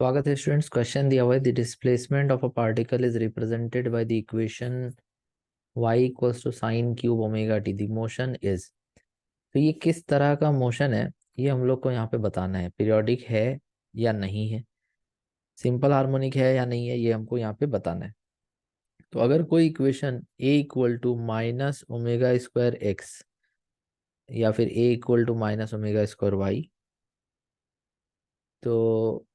स्वागत है students. Question दिया हुआ है, the displacement of a particle is represented by the equation y equals to sine cube omega T, the motion is. तो ये किस तरह का मोशन है, ये हम लोग को यहाँ पे बताना है। पीरियोडिक है या नहीं है, सिंपल हार्मोनिक है या नहीं है, ये हमको यहाँ पे बताना है। तो अगर कोई equation a equal to minus omega square X या फिर a equal to minus omega square Y, तो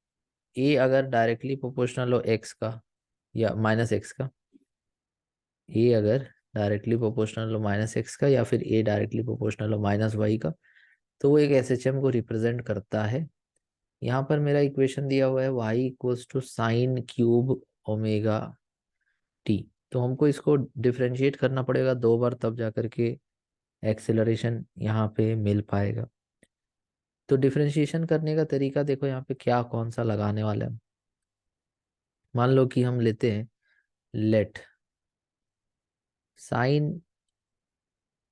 a अगर डायरेक्टली प्रोपोर्शनल हो x का या माइनस एक्स का, ए अगर डायरेक्टली प्रोपोर्शनल हो माइनस एक्स का या फिर ए डायरेक्टली प्रोपोर्शनल हो माइनस वाई का, तो वो एक एसएचएम को रिप्रेजेंट करता है। यहाँ पर मेरा इक्वेशन दिया हुआ है Y equals to sine cube omega T. तो हमको इसको डिफरेंशिएट करना पड़ेगा दो बार, तब जा करके एक्सेलरेशन यहाँ पे मिल पाएगा। तो डिफरेंशिएशन करने का तरीका देखो, यहाँ पे क्या कौन सा लगाने वाले हैं। मान लो कि हम लेते हैं let sine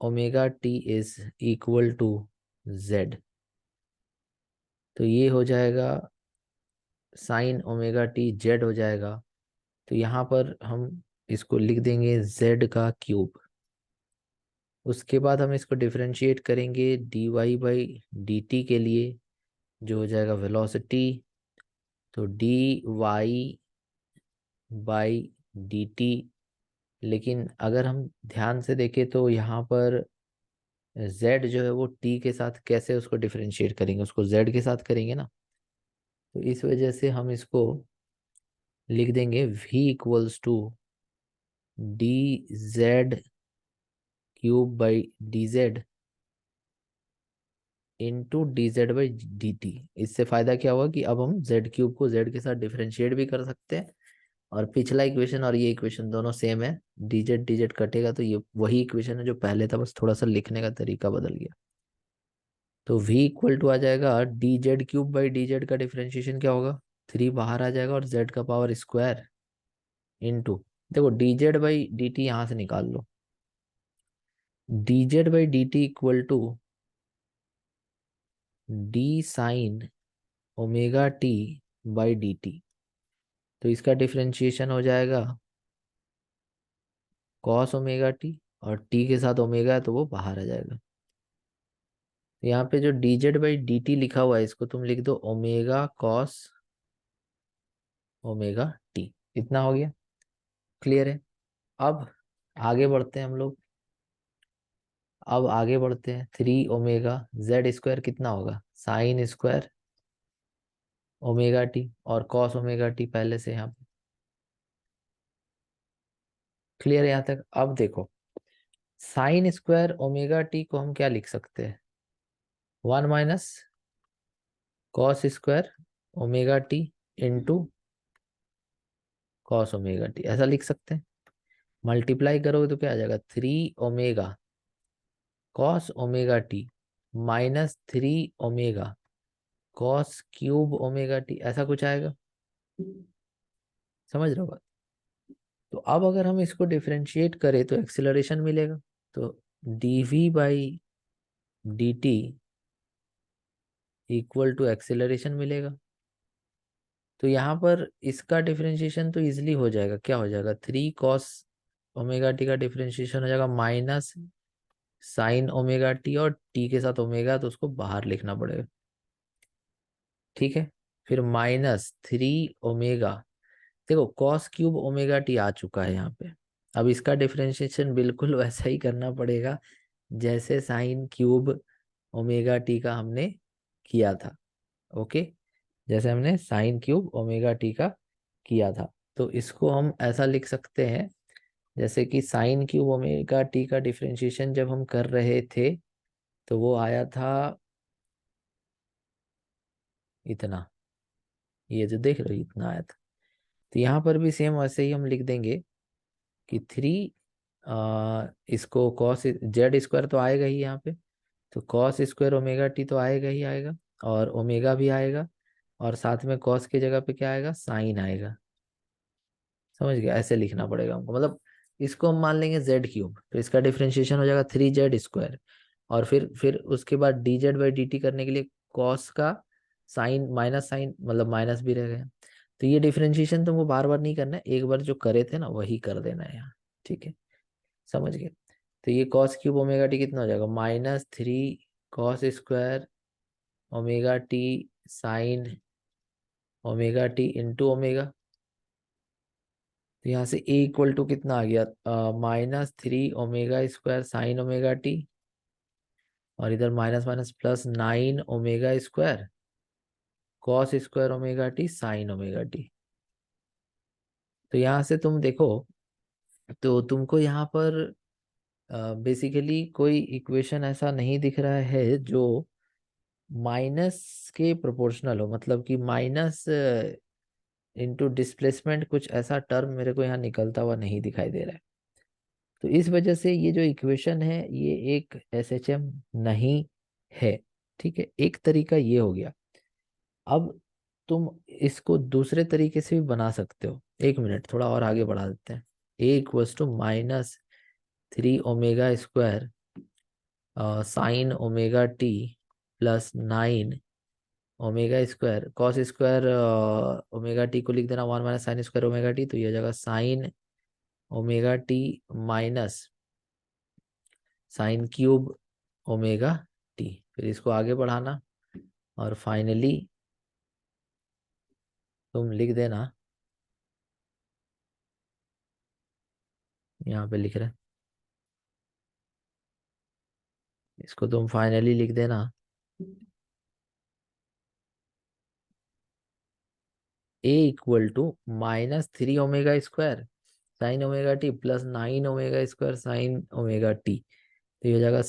omega T is equal to Z. तो ये हो जाएगा साइन ओमेगा टी जेड हो जाएगा। तो यहाँ पर हम इसको लिख देंगे जेड का क्यूब। उसके बाद हम इसको डिफरेंशिएट करेंगे D Y by D T के लिए, जो हो जाएगा वेलोसिटी। तो D Y by D T. लेकिन अगर हम ध्यान से देखें तो यहाँ पर z जो है वो t के साथ कैसे उसको डिफरेंशिएट करेंगे, उसको z के साथ करेंगे ना। तो इस वजह से हम इसको लिख देंगे v equals to D Z cube by D Z into D Z by D T. इससे फायदा क्या हुआ कि अब हम जेड क्यूब को जेड के साथ डिफरेंशिएट भी कर सकते हैं। और पिछला इक्वेशन और ये इक्वेशन दोनों सेम है, डी जेड कटेगा तो ये वही इक्वेशन है जो पहले था, बस थोड़ा सा लिखने का तरीका बदल गया। तो v इक्वल टू आ जाएगा d Z cube by D z का डिफरेंशिएशन क्या होगा, 3 बाहर आ जाएगा और z का पावर स्क्वायर इंटू, देखो d Z by D t यहाँ से निकाल लो। D Z by D t equal to d sine omega t by D t. तो इसका डिफरेंशिएशन हो जाएगा कॉस ओमेगा टी, और टी के साथ ओमेगा है तो वो बाहर आ जाएगा। तो यहाँ पे जो D Z by D T लिखा हुआ है इसको तुम लिख दो ओमेगा कॉस ओमेगा टी। इतना हो गया, क्लियर है। अब आगे बढ़ते हैं हम लोग। अब आगे बढ़ते हैं, 3 ओमेगा जेड स्क्वायर कितना होगा, साइन स्क्वायर ओमेगा टी और कॉस ओमेगा टी पहले से यहाँ पे क्लियर है यहाँ तक। अब देखो साइन स्क्वायर ओमेगा टी को हम क्या लिख सकते हैं, 1 - cos square omega T into cos omega T, ऐसा लिख सकते हैं। मल्टीप्लाई करोगे तो क्या आ जाएगा, 3 omega cos omega T -3 omega cos cube omega T, ऐसा कुछ आएगा। समझ रहे हो बात। तो अब अगर हम इसको डिफरेंशिएट करें तो एक्सेलरेशन मिलेगा। तो dv by dt equal to acceleration मिलेगा। तो यहाँ पर इसका डिफरेंशिएशन तो इजीली हो जाएगा, क्या हो जाएगा, 3 कॉस ओमेगा टी का डिफरेंशिएशन हो जाएगा माइनस साइन ओमेगा टी, और टी के साथ ओमेगा तो उसको बाहर लिखना पड़ेगा, ठीक है। फिर -3 ओमेगा, देखो कॉस क्यूब ओमेगा टी आ चुका है यहाँ पे। अब इसका डिफरेंशिएशन बिल्कुल वैसा ही करना पड़ेगा जैसे साइन क्यूब ओमेगा टी का हमने किया था। ओके, जैसे हमने साइन क्यूब ओमेगा टी का किया था। तो इसको हम ऐसा लिख सकते हैं जैसे कि साइन क्यूब ओमेगा टी का डिफरेंशिएशन जब हम कर रहे थे तो वो आया था इतना, ये जो देख रहे हो इतना आया था। तो यहाँ पर भी सेम वैसे ही हम लिख देंगे कि 3, इसको कॉस जेड स्क्वायर तो आएगा ही यहाँ पे, तो कॉस स्क्वायर ओमेगा टी तो आएगा ही आएगा, और ओमेगा भी आएगा, और साथ में कॉस की जगह पे क्या आएगा, साइन आएगा। समझ गया, ऐसे लिखना पड़ेगा हमको। मतलब इसको हम मान लेंगे जेड क्यूब, तो इसका डिफरेंशिएशन हो जाएगा 3z स्क्वायर, और फिर उसके बाद D Z by D T करने के लिए कॉस का साइन माइनस साइन, मतलब माइनस भी रह गया, तो ये डिफरेंशिएशन तुमको बार बार नहीं करना है, एक बार जो करे थे ना वही कर देना है यहाँ। ठीक है, समझ गए। तो ये कॉस क्यूब ओमेगा टी कितना हो जाएगा, -3 cos square omega T sign omega T into omega. तो यहाँ से ए इक्वल टू कितना आ गया, -3 omega square sine omega t, और इधर minus minus plus 9 omega square cos square omega T sign omega T. तो यहाँ से तुम देखो, तो तुमको यहाँ पर बेसिकली कोई इक्वेशन ऐसा नहीं दिख रहा है जो माइनस के प्रोपोर्शनल हो, मतलब कि माइनस इनटू डिस्प्लेसमेंट, कुछ ऐसा टर्म मेरे को यहाँ निकलता हुआ नहीं दिखाई दे रहा है। तो इस वजह से ये जो इक्वेशन है ये एक एसएचएम नहीं है। ठीक है, एक तरीका ये हो गया। अब तुम इसको दूसरे तरीके से भी बना सकते हो। एक मिनट, थोड़ा और आगे बढ़ा देते हैं। A equals to -3 omega square sine omega t plus 9 omega square cos square omega t को लिख देना 1 minus sine square omega T, तो ये हो जाएगा sine omega t minus sine cube omega t. फिर इसको आगे बढ़ाना और फाइनली तुम लिख देना, यहाँ पे लिख रहे हैं, इसको तुम फाइनली लिख देना a equal to -3 omega square sine omega t plus 9 omega square sine omega T. तो ये हो जाएगा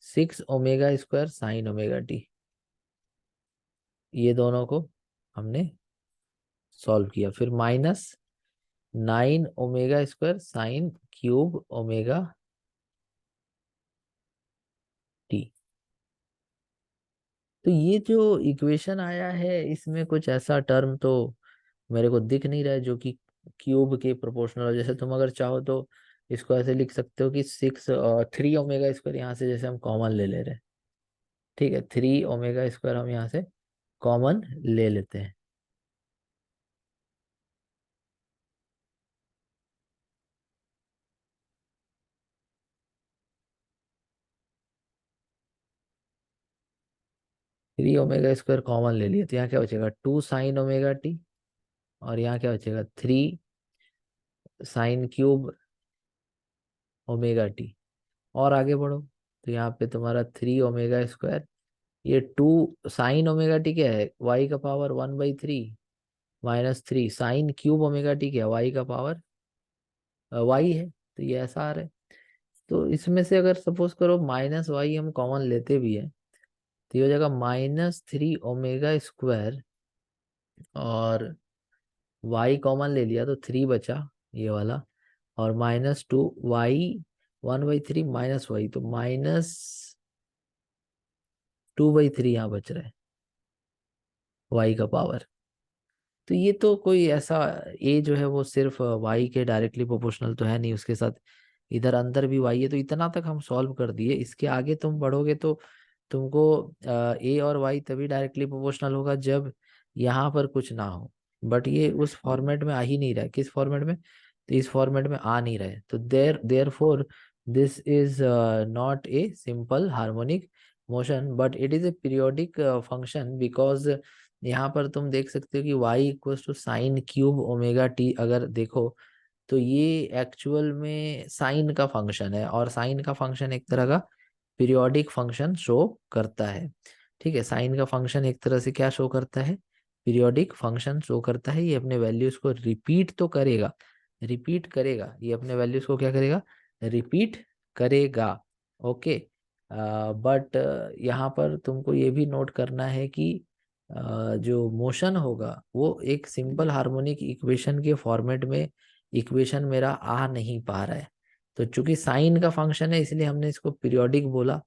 6 omega square sine omega t. ये दोनों को हमने सॉल्व किया, फिर -9 omega square sine cube omega T. तो ये जो इक्वेशन आया है इसमें कुछ ऐसा टर्म तो मेरे को दिख नहीं रहा है जो कि क्यूब के प्रोपोर्शनल हो। जैसे तुम अगर चाहो तो इसको ऐसे लिख सकते हो कि 3 ओमेगा स्क्वायर यहाँ से जैसे हम कॉमन ले ले रहे हैं। ठीक है, 3 ओमेगा स्क्वायर हम यहाँ से कॉमन ले लेते हैं। 3 ओमेगा स्क्वायर कॉमन ले लिया तो यहाँ क्या बचेगा, 2 साइन ओमेगा टी, और यहाँ क्या बचेगा, 3 साइन क्यूब ओमेगा टी। और आगे बढ़ो तो यहाँ पे तुम्हारा 3 ओमेगा स्क्वायर, ये 2 साइन ओमेगा टी क्या है, वाई का power 1/3 -3 sign cube omega T क्या है, वाई का पावर वाई है। तो ये ऐसा आ रहा है। तो इसमें से अगर सपोज करो माइनस वाई हम कॉमन लेते भी है तो ये हो जाएगा -3 ओमेगा स्क्वायर, और वाई कॉमन ले लिया तो 3 बचा ये वाला, और -2 वाई 1/3 माइनस वाई, तो -2/3 यहाँ बच रहा है वाई का पावर। तो ये तो कोई ऐसा, ए जो है वो सिर्फ वाई के डायरेक्टली प्रोपोर्शनल तो है नहीं, उसके साथ इधर अंदर भी वाई है। तो इतना तक हम सॉल्व कर दिए, इसके आगे तुम बढ़ोगे तो तुमको ए और वाई तभी डायरेक्टली प्रोपोर्शनल होगा जब यहाँ पर कुछ ना हो। बट ये उस फॉर्मेट में आ ही नहीं रहा है, किस फॉर्मेट में, तो इस फॉर्मेट में आ नहीं रहा है। तो therefore this is not a simple harmonic motion but it is a periodic function, because यहाँ पर तुम देख सकते हो कि y equals to sine cube omega t. अगर देखो तो ये एक्चुअल में साइन का फंक्शन है, और साइन का फंक्शन एक तरह का पीरियोडिक फंक्शन शो करता है। ठीक है, साइन का फंक्शन एक तरह से क्या शो करता है, पीरियोडिक फंक्शन शो करता है। ये अपने वैल्यूज को रिपीट तो करेगा, रिपीट करेगा, ये अपने वैल्यूज को क्या करेगा, रिपीट करेगा। ओके, बट यहाँ पर तुमको ये भी नोट करना है कि जो मोशन होगा वो एक सिंपल हार्मोनिक इक्वेशन के फॉर्मेट में इक्वेशन मेरा आ नहीं पा रहा है। तो चूंकि साइन का फंक्शन है इसलिए हमने इसको पीरियोडिक बोला,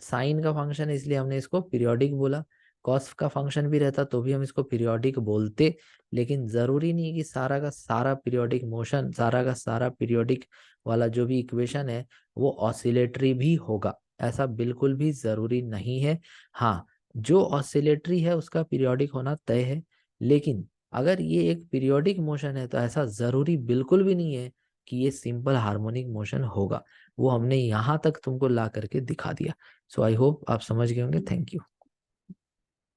साइन का फंक्शन है इसलिए हमने इसको पीरियोडिक बोला। कॉस का फंक्शन भी रहता तो भी हम इसको पीरियोडिक बोलते। लेकिन जरूरी नहीं कि सारा का सारा पीरियोडिक मोशन, सारा का सारा पीरियोडिक वाला जो भी इक्वेशन है वो ऑसिलेटरी भी होगा, ऐसा बिल्कुल भी जरूरी नहीं है। हाँ, जो ऑसिलेटरी है उसका पीरियोडिक होना तय है, लेकिन अगर ये एक पीरियोडिक मोशन है तो ऐसा जरूरी बिल्कुल भी नहीं है कि ये सिंपल हार्मोनिक मोशन होगा। वो हमने यहाँ तक तुमको ला करके दिखा दिया। सो आई होप आप समझ गए होंगे। Thank you.